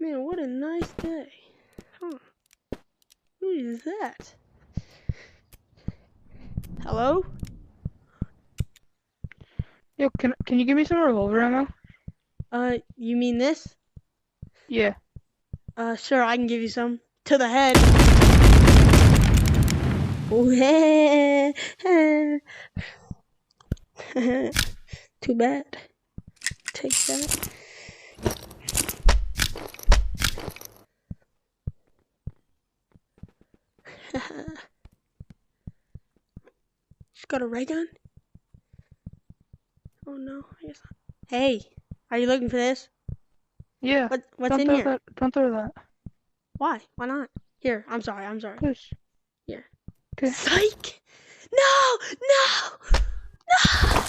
Man, what a nice day. Huh. Who is that? Hello? Yo, can you give me some revolver ammo? You mean this? Yeah. Sure, I can give you some. To the head. Oh, too bad. Take that. She's got a ray gun? Oh no, I guess not. Hey, are you looking for this? Yeah. What's Don't in throw here? that. Don't throw that. Why? Why not? Here, I'm sorry. Push. Here. Okay. Psych! No! No! No!